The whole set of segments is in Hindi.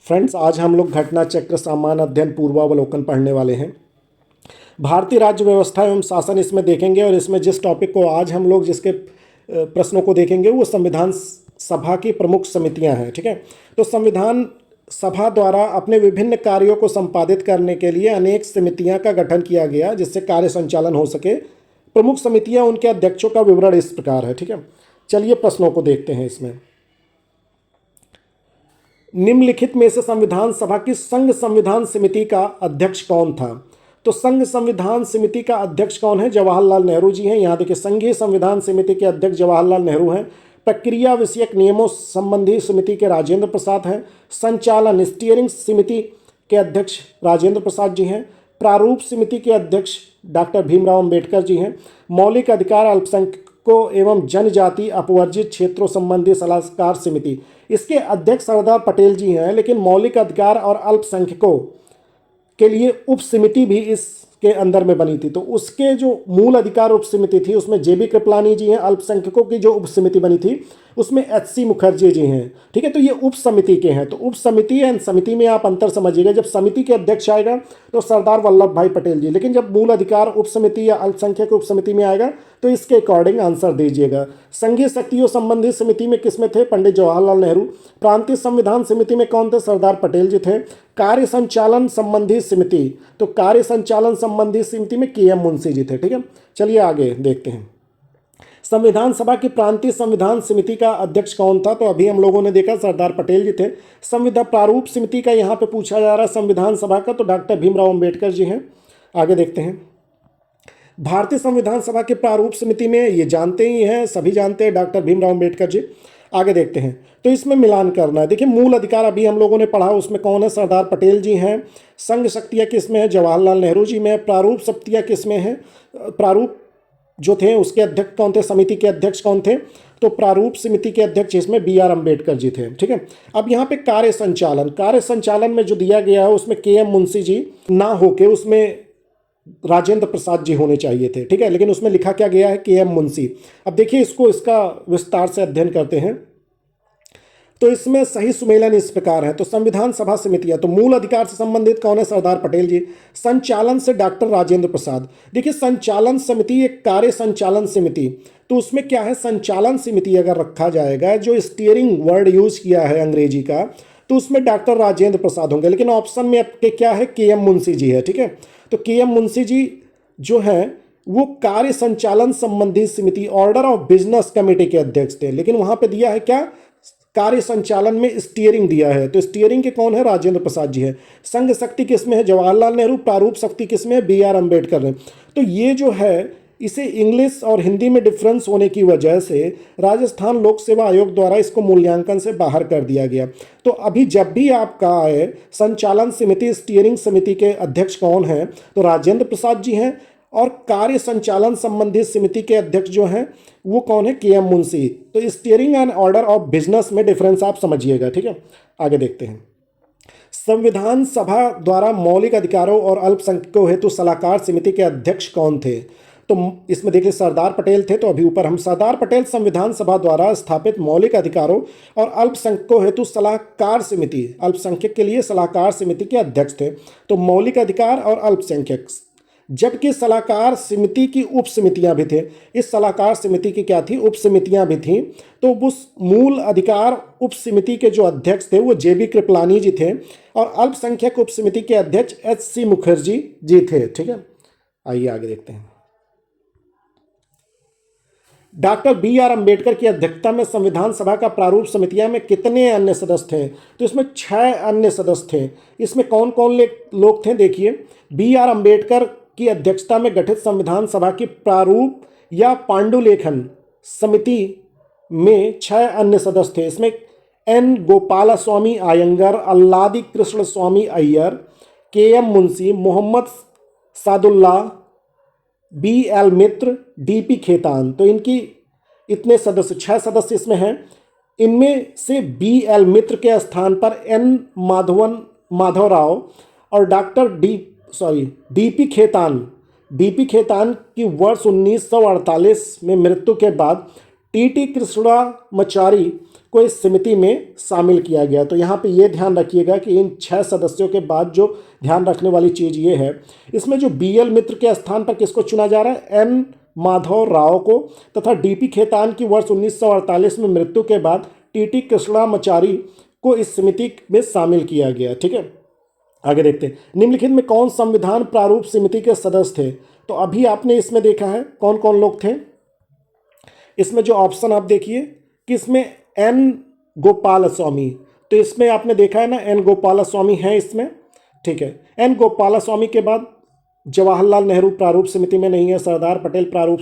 फ्रेंड्स, आज हम लोग घटना चक्र सामान्य अध्ययन पूर्वावलोकन पढ़ने वाले हैं। भारतीय राज्य व्यवस्था एवं शासन इसमें देखेंगे और इसमें जिस टॉपिक को आज हम लोग जिसके प्रश्नों को देखेंगे वो संविधान सभा की प्रमुख समितियां हैं। ठीक है, तो संविधान सभा द्वारा अपने विभिन्न कार्यों को संपादित करने के लिए अनेक समितियां का गठन किया गया जिससे कार्य संचालन हो सके। प्रमुख समितियां, उनके अध्यक्षों का विवरण इस प्रकार है। ठीक है, चलिए प्रश्नों को देखते हैं। इसमें निम्नलिखित में से संविधान सभा की संघ संविधान समिति का अध्यक्ष कौन था? तो संघ संविधान समिति का अध्यक्ष कौन है? जवाहरलाल नेहरू जी हैं। यहाँ देखिए, संघीय संविधान समिति के अध्यक्ष जवाहरलाल नेहरू हैं। प्रक्रिया विषयक नियमों संबंधी समिति के राजेंद्र प्रसाद हैं। संचालन स्टीयरिंग समिति के अध्यक्ष राजेंद्र प्रसाद जी हैं। प्रारूप समिति के अध्यक्ष डॉक्टर भीमराव अंबेडकर जी हैं। मौलिक अधिकार अल्पसंख्यकों एवं जनजाति अपवर्जित क्षेत्रों संबंधी सलाहकार समिति, इसके अध्यक्ष सरदार पटेल जी हैं। लेकिन मौलिक अधिकार और अल्पसंख्यकों के लिए उप समिति भी इसके अंदर में बनी थी, तो उसके जो मूल अधिकार उप समिति थी उसमें जेबी कृपलानी जी हैं। अल्पसंख्यकों की जो उप समिति बनी थी उसमें एचसी मुखर्जी जी हैं। ठीक है, तो ये उप समिति के हैं। तो उप समिति एंड समिति में आप अंतर समझिएगा। जब समिति के अध्यक्ष आएगा तो सरदार वल्लभ भाई पटेल जी, लेकिन जब मूल अधिकार उप समिति या अल्पसंख्यक उप समिति में आएगा तो इसके अकॉर्डिंग आंसर दीजिएगा। संघीय शक्तियों संबंधी समिति में किसमें थे? पंडित जवाहरलाल नेहरू। प्रांतीय संविधान समिति में कौन थे? सरदार पटेल जी थे। कार्य संचालन संबंधी समिति, तो कार्य संचालन संबंधी समिति में के एम मुंशी जी थे। ठीक है, चलिए आगे देखते हैं। संविधान सभा की प्रांतीय संविधान समिति का अध्यक्ष कौन था? तो अभी हम लोगों ने देखा सरदार पटेल जी थे। संविधान प्रारूप समिति का यहाँ पे पूछा जा रहा है संविधान सभा का, तो डॉक्टर भीमराव अंबेडकर जी हैं। आगे देखते हैं। भारतीय संविधान सभा की प्रारूप समिति में ये जानते ही हैं, सभी जानते हैं, डॉक्टर भीमराव अंबेडकर जी। आगे देखते हैं, तो इसमें मिलान करना है। देखिए, मूल अधिकार अभी हम लोगों ने पढ़ा, उसमें कौन है? सरदार पटेल जी हैं। संघ शक्तियाँ किसमें है? जवाहरलाल नेहरू जी में। प्रारूप शक्तियाँ किसमें है? प्रारूप जो थे उसके अध्यक्ष कौन थे? समिति के अध्यक्ष कौन थे? तो प्रारूप समिति के अध्यक्ष इसमें बी आर अम्बेडकर जी थे। ठीक है, अब यहाँ पे कार्य संचालन में जो दिया गया है उसमें के एम मुंशी जी ना होके उसमें राजेंद्र प्रसाद जी होने चाहिए थे। ठीक है, लेकिन उसमें लिखा क्या गया है? के एम मुंशी। अब देखिए, इसका विस्तार से अध्ययन करते हैं। तो इसमें सही सुमेलन इस प्रकार है। तो संविधान सभा समितियां, तो मूल अधिकार से संबंधित कौन है? सरदार पटेल जी। संचालन से डॉक्टर राजेंद्र प्रसाद। देखिए, संचालन समिति एक कार्य संचालन समिति, तो उसमें क्या है? संचालन समिति अगर रखा जाएगा, जो स्टीयरिंग वर्ड यूज किया है अंग्रेजी का, तो उसमें डॉक्टर राजेंद्र प्रसाद होंगे। लेकिन ऑप्शन में आपके क्या है? के एम मुंशी जी है। ठीक है, तो के एम मुंशी जी जो है वो कार्य संचालन संबंधी समिति ऑर्डर ऑफ बिजनेस कमेटी के अध्यक्ष थे। लेकिन वहां पे दिया है क्या? कार्य संचालन में स्टीयरिंग दिया है, तो स्टीयरिंग के कौन है? राजेंद्र प्रसाद जी है। संघ शक्ति किसमें है? जवाहरलाल नेहरू। प्रारूप शक्ति किसमें है? बी आर अम्बेडकर ने। तो ये जो है, इसे इंग्लिश और हिंदी में डिफरेंस होने की वजह से राजस्थान लोक सेवा आयोग द्वारा इसको मूल्यांकन से बाहर कर दिया गया। तो अभी जब भी आपका आए संचालन समिति स्टीयरिंग समिति के अध्यक्ष कौन है? तो राजेंद्र प्रसाद जी हैं। और कार्य संचालन संबंधी समिति के अध्यक्ष जो हैं वो कौन है? के एम मुंशी। तो steering and order of business में डिफरेंस आप समझिएगा। ठीक है, आगे देखते हैं। संविधान सभा द्वारा मौलिक अधिकारों और अल्पसंख्यकों हेतु सलाहकार समिति के अध्यक्ष कौन थे? तो इसमें देखिए, सरदार पटेल थे। तो अभी ऊपर हम सरदार पटेल संविधान सभा द्वारा स्थापित मौलिक अधिकारों और अल्पसंख्यकों हेतु सलाहकार समिति, अल्पसंख्यक के लिए सलाहकार समिति के अध्यक्ष थे। तो मौलिक अधिकार और अल्पसंख्यक, जबकि सलाहकार समिति की उप समितियां भी थे। इस सलाहकार समिति की क्या थी? उप समितियां भी थी। तो उस मूल अधिकार उप समिति के जो अध्यक्ष थे वो जेबी कृपलानी जी थे और अल्पसंख्यक उप समिति के अध्यक्ष एचसी मुखर्जी जी थे। ठीक है, आइए आगे देखते हैं। डॉक्टर बी आर अम्बेडकर की अध्यक्षता में संविधान सभा का प्रारूप समितियां में कितने अन्य सदस्य थे? तो इसमें 6 अन्य सदस्य थे। इसमें कौन कौन लोग थे? देखिए, बी आर अम्बेडकर की अध्यक्षता में गठित संविधान सभा की प्रारूप या पांडुलेखन समिति में 6 अन्य सदस्य थे। इसमें N Gopalaswami Ayyangar, Alladi Krishnaswami Ayyar, K M Munshi, Muhammad Saadulla, B L Mitra, D P Khaitan. तो इनकी इतने सदस्य 6 सदस्य इसमें हैं। इनमें से बी एल मित्र के स्थान पर एन माधवराव और डॉक्टर डीपी खेतान की वर्ष 1948 में मृत्यु के बाद टी कृष्णामाचारी को इस समिति में शामिल किया गया। तो यहाँ पे ये ध्यान रखिएगा कि इन 6 सदस्यों के बाद जो ध्यान रखने वाली चीज़ ये है, इसमें जो BL मित्र के स्थान पर किसको चुना जा रहा है, N माधव राव को, तथा DP खेतान की वर्ष 1948 में मृत्यु के बाद TT कृष्णामाचारी को इस समिति में शामिल किया गया। ठीक है, आगे देखते हैं। निम्नलिखित में कौन संविधान प्रारूप समिति के सदस्य थे? तो अभी आपने इसमें देखा है कौन कौन लोग थे। इसमें जो ऑप्शन आप देखिए कि इसमें N गोपाल स्वामी, तो इसमें आपने देखा है ना N गोपाल स्वामी है इसमें। ठीक है, N गोपाल स्वामी के बाद जवाहरलाल नेहरू प्रारूप समिति में नहीं है, सरदार पटेल प्रारूप,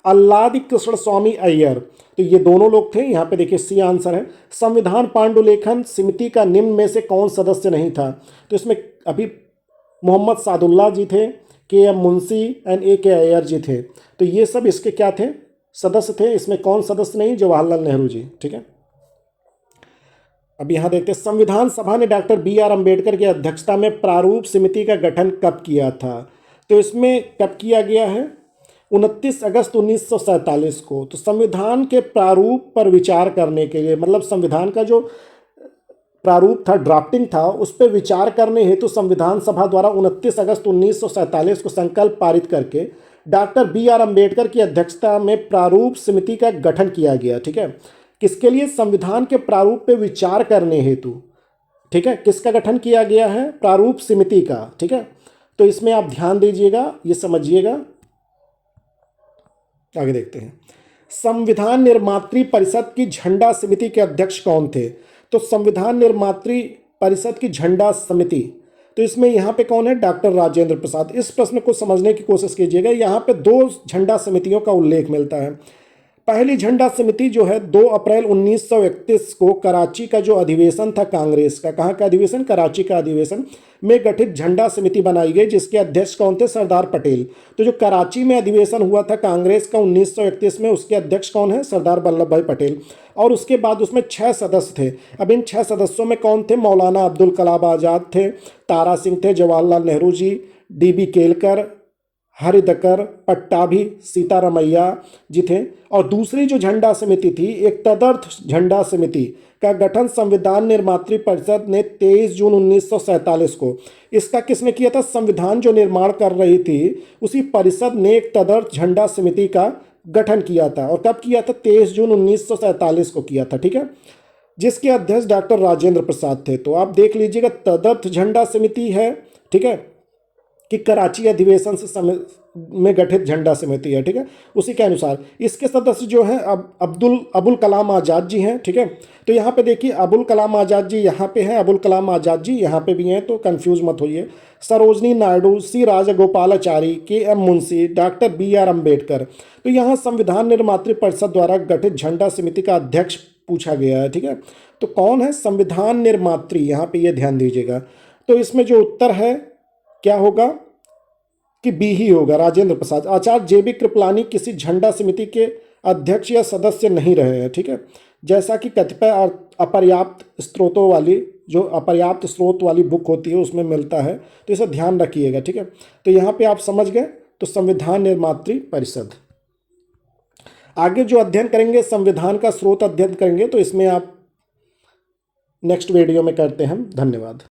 अल्लादी कृष्ण स्वामी अय्यर, तो ये दोनों लोग थे। यहाँ पे देखिए सी आंसर है। संविधान पांडुलेखन समिति का निम्न में से कौन सदस्य नहीं था? तो इसमें अभी मोहम्मद सादुल्ला जी थे, KM Munshi and AK Ayyar ji थे। तो ये सब इसके क्या थे, सदस्य थे। इसमें कौन सदस्य नहीं? जवाहरलाल नेहरू जी। ठीक है, अब यहाँ देखते हैं संविधान सभा ने डॉक्टर BR अम्बेडकर की अध्यक्षता में प्रारूप समिति का गठन कब किया था? तो इसमें कब किया गया है? 29 अगस्त 1947 को। तो संविधान के प्रारूप पर विचार करने के लिए, मतलब संविधान का जो प्रारूप था, ड्राफ्टिंग था, उस पर विचार करने हेतु संविधान सभा द्वारा 29 अगस्त 1947 को संकल्प पारित करके डॉक्टर BR अम्बेडकर की अध्यक्षता में प्रारूप समिति का गठन किया गया। ठीक है, किसके लिए? संविधान के प्रारूप पे विचार करने हेतु। ठीक है, किसका गठन किया गया है? प्रारूप समिति का। ठीक है, तो इसमें आप ध्यान दीजिएगा, ये समझिएगा। आगे देखते हैं। संविधान निर्मात्री परिषद की झंडा समिति के अध्यक्ष कौन थे? तो संविधान निर्मात्री परिषद की झंडा समिति, तो इसमें यहाँ पे कौन है? डॉक्टर राजेंद्र प्रसाद। इस प्रश्न को समझने की कोशिश कीजिएगा। यहाँ पे 2 झंडा समितियों का उल्लेख मिलता है। पहली झंडा समिति जो है 2 अप्रैल 1931 को कराची का जो अधिवेशन था कांग्रेस का, कहाँ का अधिवेशन? कराची का अधिवेशन में गठित झंडा समिति बनाई गई, जिसके अध्यक्ष कौन थे? सरदार पटेल। तो जो कराची में अधिवेशन हुआ था कांग्रेस का 1931 में, उसके अध्यक्ष कौन है? सरदार वल्लभ भाई पटेल। और उसके बाद उसमें 6 सदस्य थे। अब इन 6 सदस्यों में कौन थे? मौलाना अब्दुल कलाम आज़ाद थे, तारा सिंह थे, जवाहरलाल नेहरू जी, DB केलकर, हरिदकर, पट्टाभी, सीतारमैया जी थे। और दूसरी जो झंडा समिति थी, एक तदर्थ झंडा समिति का गठन संविधान निर्मात्री परिषद ने 23 जून 1947 को, इसका किसने किया था? संविधान जो निर्माण कर रही थी उसी परिषद ने एक तदर्थ झंडा समिति का गठन किया था। और कब किया था? 23 जून 1947 को किया था। ठीक है, जिसके अध्यक्ष डॉक्टर राजेंद्र प्रसाद थे। तो आप देख लीजिएगा, तदर्थ झंडा समिति है। ठीक है, कि कराची अधिवेशन से में गठित झंडा समिति है। ठीक है, उसी के अनुसार इसके सदस्य जो हैं अबुल कलाम आज़ाद जी हैं। ठीक है, तो यहाँ पे देखिए अबुल कलाम आज़ाद जी यहाँ पे हैं, अबुल कलाम आज़ाद जी यहाँ पे भी हैं, तो कंफ्यूज मत होइए। Sarojini Naidu, C Rajagopalachari, KM Munshi, doctor BR Ambedkar. तो यहाँ संविधान निर्मात्री परिषद द्वारा गठित झंडा समिति का अध्यक्ष पूछा गया है। ठीक है, तो कौन है संविधान निर्मात्री? यहाँ पे ये ध्यान दीजिएगा। तो इसमें जो उत्तर है क्या होगा कि B ही होगा, राजेंद्र प्रसाद। आचार्य JB कृपलानी किसी झंडा समिति के अध्यक्ष या सदस्य नहीं रहे हैं। ठीक है, जैसा कि कतिपय अपर्याप्त स्रोतों वाली, जो अपर्याप्त स्रोत वाली बुक होती है उसमें मिलता है, तो इसे ध्यान रखिएगा। ठीक है, तो यहाँ पे आप समझ गए। तो संविधान निर्मात्री परिषद। आगे जो अध्ययन करेंगे, संविधान का स्रोत अध्ययन करेंगे, तो इसमें आप नेक्स्ट वीडियो में करते हैं। धन्यवाद।